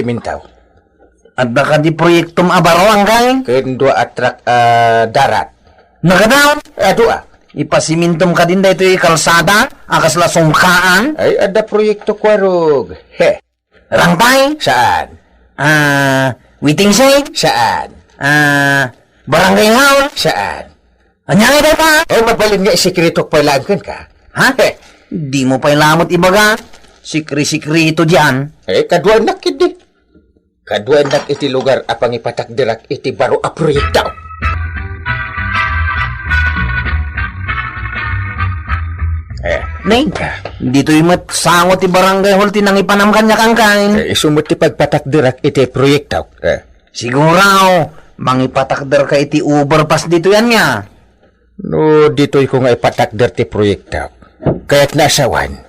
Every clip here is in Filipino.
simintaw. At baka di proyektom abaro ang kain. Kendo atrak darat. Nagadaw? Adua. Ipasimintom ka din dito yung kalsada, akas la sungkaan. Ay, ada proyekto kwarog. He. Rangtay? Saan? Witing Shade? Saan? Barangay Hall? Saan? Anyang ito pa? Ay, mabalin nga isikreto palangkan ka. Ha? Di mo pa ilamot ibaga. Sikri-sikri ito dyan. Kadua nak iti. Kadua nak iti lugar apang ipatakdirak iti baro a proyekto. Nay, dito yung matsangot ti Barangay Hall tinang ipanam kanya kang kain. Sumut ti pagpatakdirak iti proyekto. Siguro, mangipatakder ka iti overpass dito yan nga. No, dito'y ko nga ipatakder ti proyekto. Kaya't nasawan.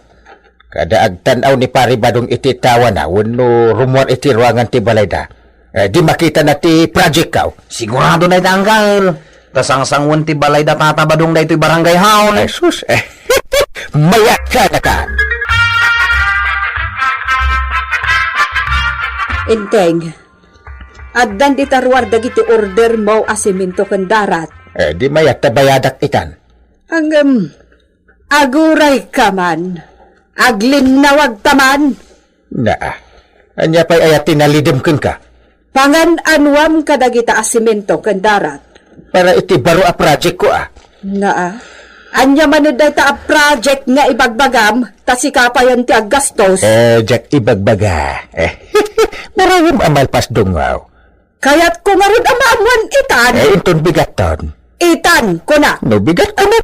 Kada agtanaw ni pari badong iti tawanawan no rumuan iti ruangan ti balayda. Di makita na ti project kaw. Sigurado na iti angkal. Tasang-sangwan ti balayda tatabadong na ito'y Barangay Hall. Jesus, mayak ka na ka. Inteng, addan di tarwar dagiti order mo asiminto ken darat. Di mayat tabayadak ikan. Ang aguray ka man, aglinawag taman. Anya pa'y ayatin nalidem ken ka. Pangan anwam kadagita asiminto ken darat. Para iti baro a project ko Anya man data a project nga ibagbagam, tasikapayan ti aggastos. Jack ibagbaga. Maraming amalpas dungaw. Kayat ko nga rin amamuan itan. Inton bigaton. Itan ko na. No, bigat ka na.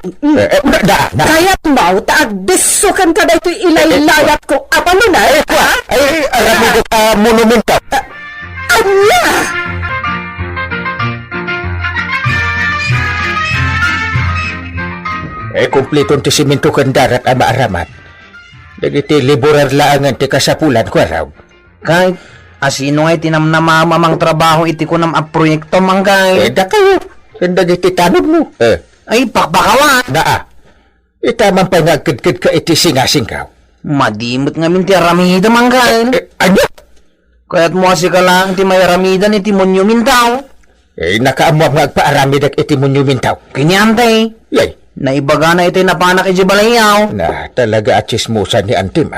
Kayat mau, taagdisukan ka na ito'y ilaylayat ko. Apa mo na? Arami ko ka monumento. Anya! Kumplitong ti siminto kan darat ang maaramat. Dagiti liburar laangan ti kasapulan ko araw. Kahit asino ay tinamnamamamang trabaho iti ko nam a proyekto manggay. Da kayo. Dagiti tanod mo. Ay, pakbakawan. Itamang pa nagkidkid ka iti singasingkaw. Madimot nga min ti aramida manggay. Ano? Kaya't mo asi ka lang ti may aramidan iti monument daw. Nakaamuam nga agpaaramidag iti monument daw. Kinyantay. Yay. Naibaga na ito'y napanak iti balayaw. Talaga at chismusan ni Antim,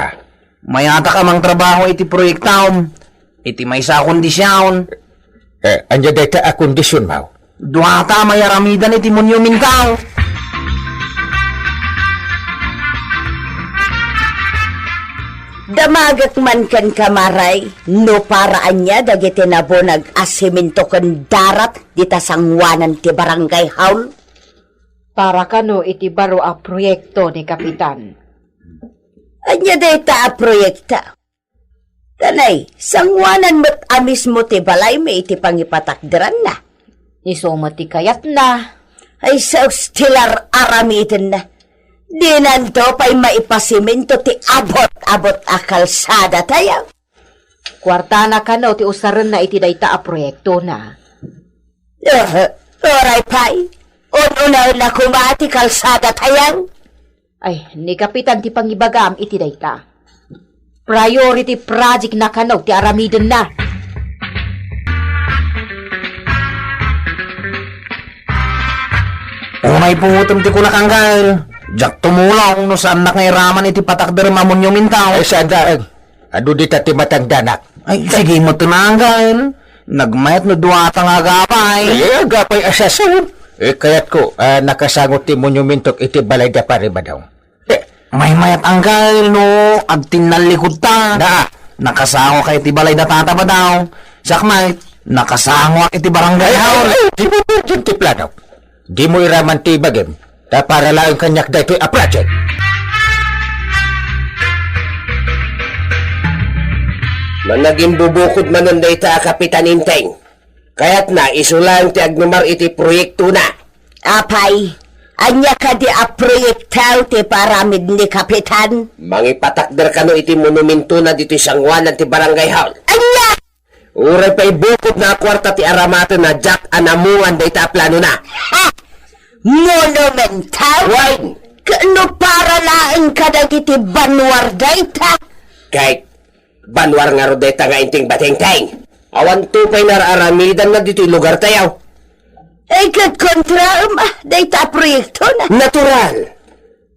Mayata ka mang trabaho iti proyektaw. Iti may sa kondisyon. Anya data a kondisyon, mau. Duhata may aramidan iti monument daw. Damagak man kan kamaray, no paraan niya dagiti nabonag asiminto kan darat dita sangwanan ti Barangay Hall. Para kano iti baro a proyekto ni Kapitan. Anya dayta a proyekta. Tanay, sangwanan mo't amis mo ti balay may iti pangipatakderan na. Isoma ti kayat na. Ay stilar aramitin na. Di nanto pa'y maipasiminto ti abot-abot a kalsada tayo. Kwarta na kano ti usaran na iti dayta a proyekto na. Oray pa'y. Unaw na kumati kalsada tayang. Ay, ni Kapitan ti pangibagam iti dayta. Priority project na kano ti aramiden na. Unay pungutom ti kulakanggal. Jak tumulaw no saan na kay raman iti patakder mamonument daw. Saan daag? Ado di ti matang danak. Ay, sige mo tinanggal. Nagmayat no duwata nga agapay. Agapay asasawan. Kaya't ko, nakasangot ti monumentok iti balay da pare ba daw? May mayat anggal, no? Agtin nalikod ta. Nakasango kay iti balay da tata ba daw? Sakmay, nakasango iti Barangay Hall. Di mo dyan ti plano. Di mo iraman ti bagim. Para lang kanyak da ito a project. Managing bubukod manon da ita Kapitan Inteng. Kaya't na isulang ti agnumar iti proyekto na. Apay, anya ka di a proyektaw ti paramid ni Kapitan. Mangipatakder kano iti monumento na dito sangwanan ti Barangay Hall. Anya! Uray pa ibukod na kwarta ti aramatan na Jack anamungan da ita plano na. Ha! Monumental? Why? Kano para laing kadagiti banwar dayta? Kahit Banwar nga ro dayta nga inting bateng-teng. Awan tupay nararamidan na dito'y lugar tayaw. Ay kat kontra dayta proyekto na. Natural.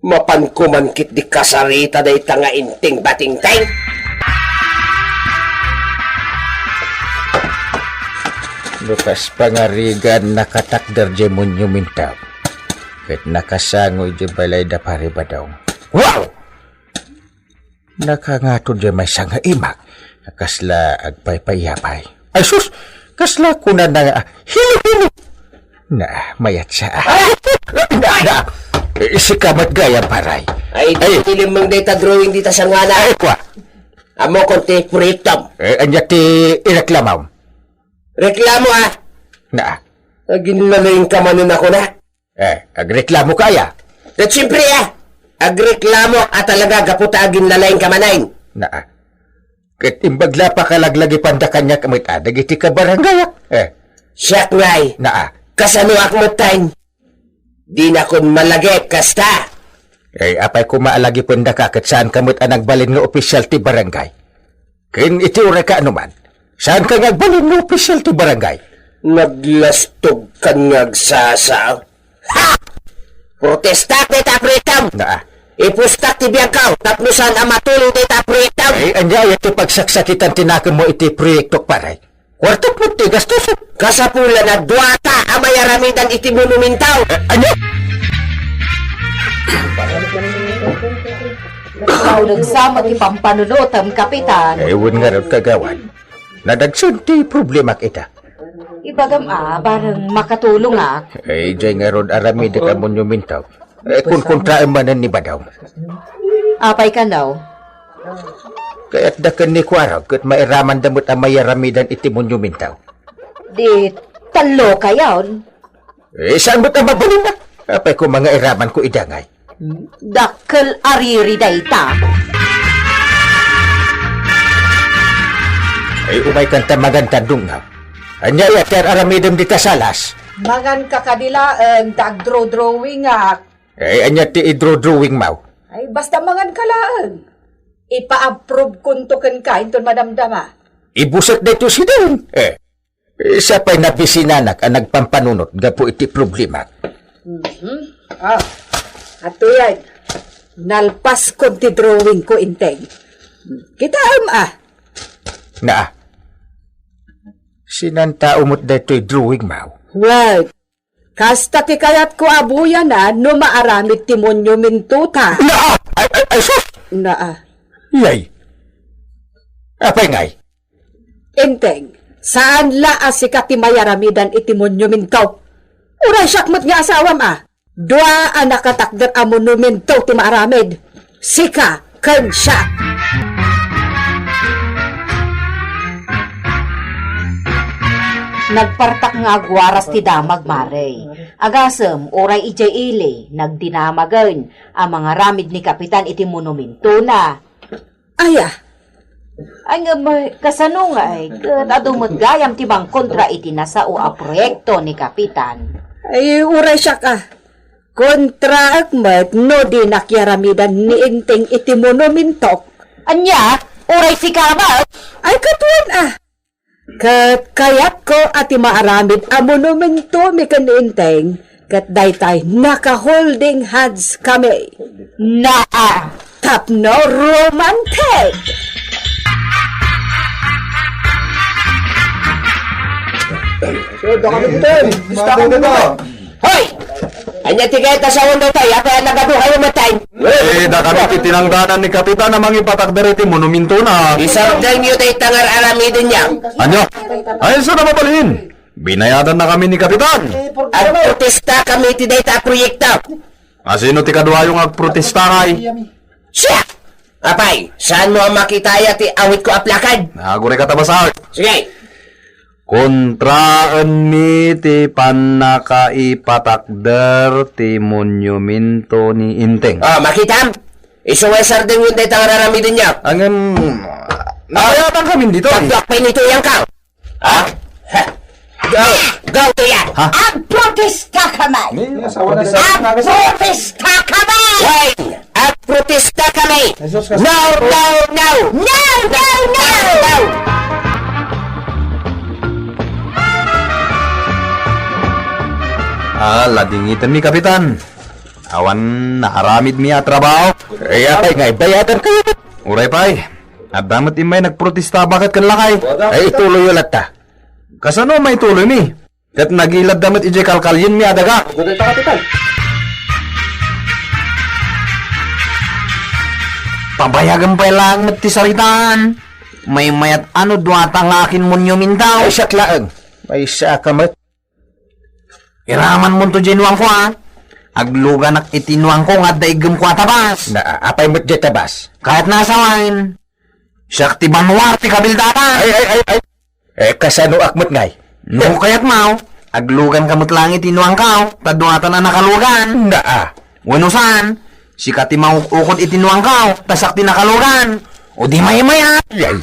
Mapankumankit di kasarita dayta nga inting bateng-teng. Lukas pangarigan nakatakder di monumental. Ket nakasangoy di balay da Paribadong. Wow! Nakangatod di may sanga imak. Kasla agpay-payapay. Ay sus! Kasla kuna na hilo-hilo. Na, mayat siya. Na, si kamat gaya paray. Ay, tilim mong data drawing dita sa ngana. Ay, kwa. Amo konti proyektom. Anya ti ireklamaw. Reklamo Na, Ginalayin ka manon ako na. agreklamo kaya. At siyempre agreklamo at talaga gaputa ginalayin ka manayin. Na, ket imbagla pa kalaglagi panda kanya kamit adag iti ka barangay. Siyak ngay. Na, Kasano akmatayin. Di na kon malagay kasta. apay ko maalagi panda ka ket saan kamit anagbalin nga opisyal ti barangay. Ken iti ura ka anuman. Saan ka nagbalin nga opisyal ti barangay? Naglastog kan ngagsasa. Ha! Protestak dita proyektam. Na, Ipustak ti biyangkaw. Tapnusan ang matulong dita proyektam. anya iti pagsaksakitan tinakon mo iti proyekto paray. Kwartot mo ti gastos. Kasapula na duwata ang mayaramidan iti monumental. Anya? Ikaw nagsama ti pampanunot ang kapitan. Ewan nga raw kagawan. Nadagsun ti problema kita. Ibagam barang makatulong Diyay nga ron arami di ka monumentaw. Kung kontraan manan ni Badaw. Apay ka now. Kaya't dakan ni Kwaraw, kat mairaman damot ang mayaramidan iti monumentaw. Di talo ka yawn. Saan mo't ang mabalin na? Apay ko mga iraman ko idangay. Dakkel ariri dayta. Umay kanta maganda dungaw. Anya yater aramidem di kasalas. Mangan ka kadila dag-drawing Anya ti idro-drawing mau. Ay, basta mangan kalaan. Ipa-approve kuntukan ka, inton madamdama. Ibusat na ito si Dawn. Isa pa'y nabisinanak ang nagpampanunot gapo iti problema. Ato yan. Nalpas ko ti drawing ko, inteng. Kita Na, sinanta umot na ito'y drawing mau. Right. Kasta ti kayat ko abuya na no maaramid ti monumento ta. Na! Ay, sus! Na Yay! Apay ngay? Inteng, saan la asika ti mayaramidan iti monumento? Uray syakmat nga asawam Dua anak katakder a monumento ti maaramid. Sika, ken siya. Nagpartak nga agwaras ti damag marey. Agasem, oray ijay ili, nagdinamagan ang mga ramid ni kapitan iti monumento na. Aya, Ay nga kasano nga kat adumot gayam ti bang kontra iti nasao a proyekto ni kapitan. ay uray siya ka. Kontra akmat no di nakyaramidan ni inteng iti monumento. Anya, oray si kamat. Ay katuan Kat kayat ko ati maaramid a monumento mi kaninteng kat daytay naka-holding hands kami. Naa. Tapno romantic! Hoy! Anya tigay tasawon daw tayo, kaya nagaduhay ang matay. Da kami tinangganan ni Kapitan na mangipatakder iti monumento na. Isardan nyo tayo tangar aramidin niya. Anyo? Ay, saan na mapalhin? Binayadan na kami ni Kapitan. At protesta kami ti dayta proyekta. Sino ti kadwa yung agprotesta kay? Siya! Apay, saan mo ang makitaya ti awit ko aplakad? Nagure ka tabasal. Sige! Kontraan mi ti panakaipatakder ti monumento ni Inteng. Makitam! Isuwesar din yung dayta aramidin niya. Angin, nakayatan kami dito. Pablak pa nito yung ka. Go! Go to yan! Ang protesta ka man! Ang protesta ka man! Wayne! At Magprotesta kami! No, no, no! No, no, no! No! Ladingitan mi, Kapitan. Awan nakaramid mi trabaho. Ay, apay nga, bayadan kayo. Uray pay. At damat imay nagprotesta bakit kan lakay. Ay, tuloy ulat ta. Kasano may tuloy mi? Kat nagilad damat ije kalkalyin mi adaga. Pabayagan pa lang ti salitaan. May mayat ano duwata ng akin munyo mintaw. Ay, saklaang. May isa ka mat. Iraman mo to jinuang ko ha. Aglugan ak itinuang ko nga daigam ko atabas. Na, apay mo't di tabas. Kahit nasa wine. Siya ti banwar ti kabildata. Ay. Eh, kasano akmot ngay? No kayat mau. Aglugan kamot lang itinuang kao. Taduata na nakalugan. Na, Wenusan. Si kati maukukot itinuang kao. Tasak ti nakalugan. O di maya-maya. Ay.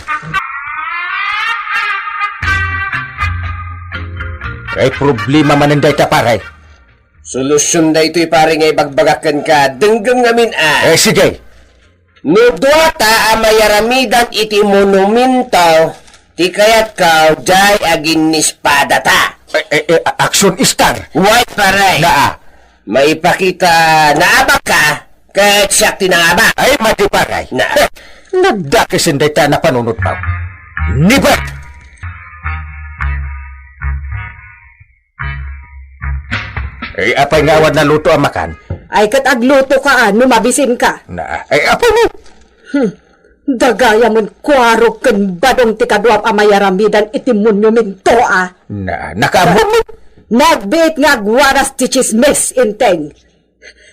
Ay, problema man ang data paray. Solusyon na ito'y pare nga ibagbagakan ka. Denggang ngamin Eh, sige. No duwata ang mayaramidan iti monumento. Ti kayat ka jay agin nispada ta. Action star. White pare. Na, Maipakita na abak ka. Kahit siya tinangaba. ay, mati paray. Na. Nagdakis ang data na panunod pa. Nibat! Ay, apay nga awad na luto ang makan. Ay kat agluto ka mabisin ka. Na, ay, apay mo. Dagaya mon kwaro ken badong ti kaduam a mayaramidan iti monumento Na, nakaamot mo. Nagbit nga agwaras ti chismis inteng.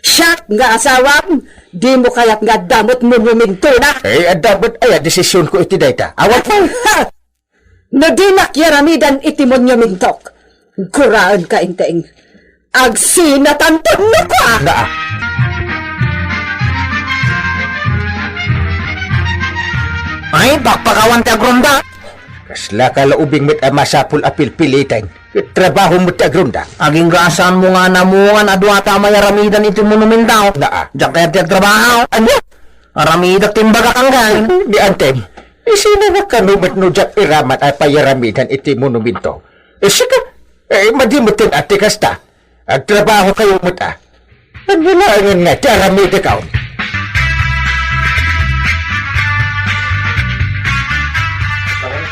Siyak nga asawam, di mo kayat nga damot monumento na. Ay, dapat, ay, desisyon ko iti data. Awat mo. Ha! No di nakyaramidan iti monumentok. Kuraan ka inteng. Agsinatan mo ka! Na, Ay, bakpakawan ti agronda. kasla ka laubing mit ang masapul apil pilitan. Trabaho mo ti agronda. Aging gaasan mo nga namungan aduata mayaramidan iti monumentaw. Na, Diyak kaya ti agtrabaho. Ano? Aramidak timbaga kang gan. di antem. Isina na kanumat no jak iramat ay payaramidan iti monumento. Sika, madimutin ati kasta. Ang trabaho kayo mo ta. Ang bilangan nga, ti aramid ikaw.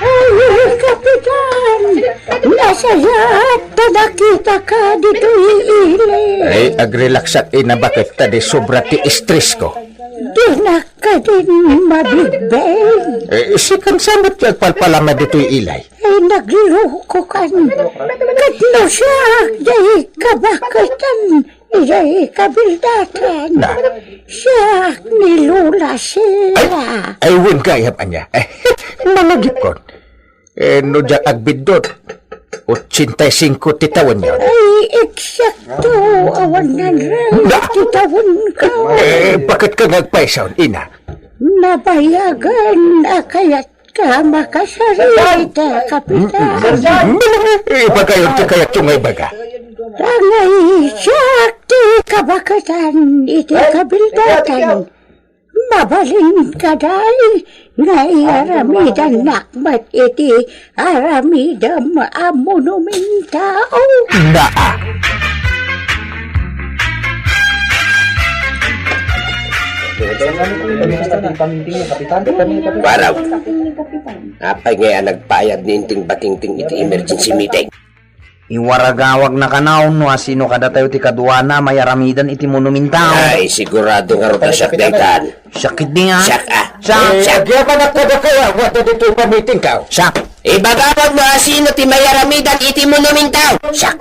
Ay, Kapitan! Nasaya ta nakita ka dito iili. Ay, agrelaksat na bakit ta di sobra ti stress ko. Di na ka din mabigbeng. Sikan samot yung palpalama dito ilay. Ay nagloko kan. Katlo siya, jay kabakitan, jay kabildatan. Na, Siya nilula sila. ay win kayap anya. Managip ko. No dyan agbidot. 85 titawan yun. Ay, eksakto, awan na rin, titawon ka. Bakit ka nagpaisaw, ina? Nabayagan, kayat ka makasarita, Kapitan. Iba kayo ti kaya tungay baga. Rangay siyak ti kabakitan, iti kabildatan. Mabalin ka day, ngay aramidan nakmat iti aramidam a monumentao. Naa. Baraw. Apay nga nagpayag ni inting batingting iti emergency meeting. Iwaragawag na kanaw no asino kada tayo ti kaduana mayaramidan iti monumentaw. Ay, sigurado nga rin siya daytan. Sakit di nga. Siyak ah. Sak. Kaya pa nakada kaya, wata dito yung pamiting ka. Sak. Ibagawag mo asino ti mayaramidan iti monumentaw. Siyak.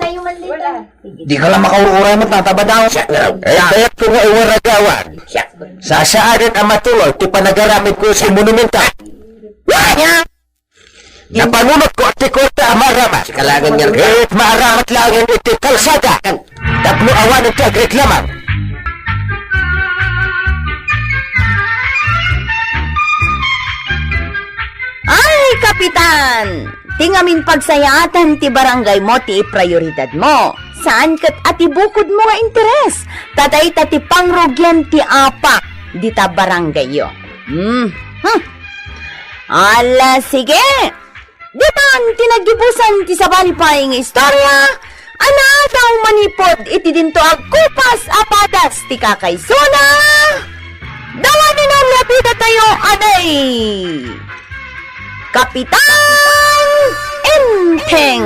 Di ka lang makauuray mo tataba daw. Siyak na raw. Kaya ko nga iwaragawan. Siyak. Sasaarin ang matuloy, ti panagaramit ko si monumenta. Nya. Napanunod ko at ti korta amaramat. Kalagan niya rin. Kahit maaramat lang yung iti kalsada. Tapno awan ang tagreklaman. Ay, Kapitan! Tingamin pagsayatan ti barangay mo ti prioridad mo. Saan kat ati bukod mo nga interes? Tatay tati pangrogyan ti apa. dita barangay yo. Ala, sige. Di man tinagibusan ti sabali pa ing istorya, ana daw manipod iti dinto agkupas apadas ti kakaysona. Dawan ni nang lapita tayo, aday! Kapitan Enteng!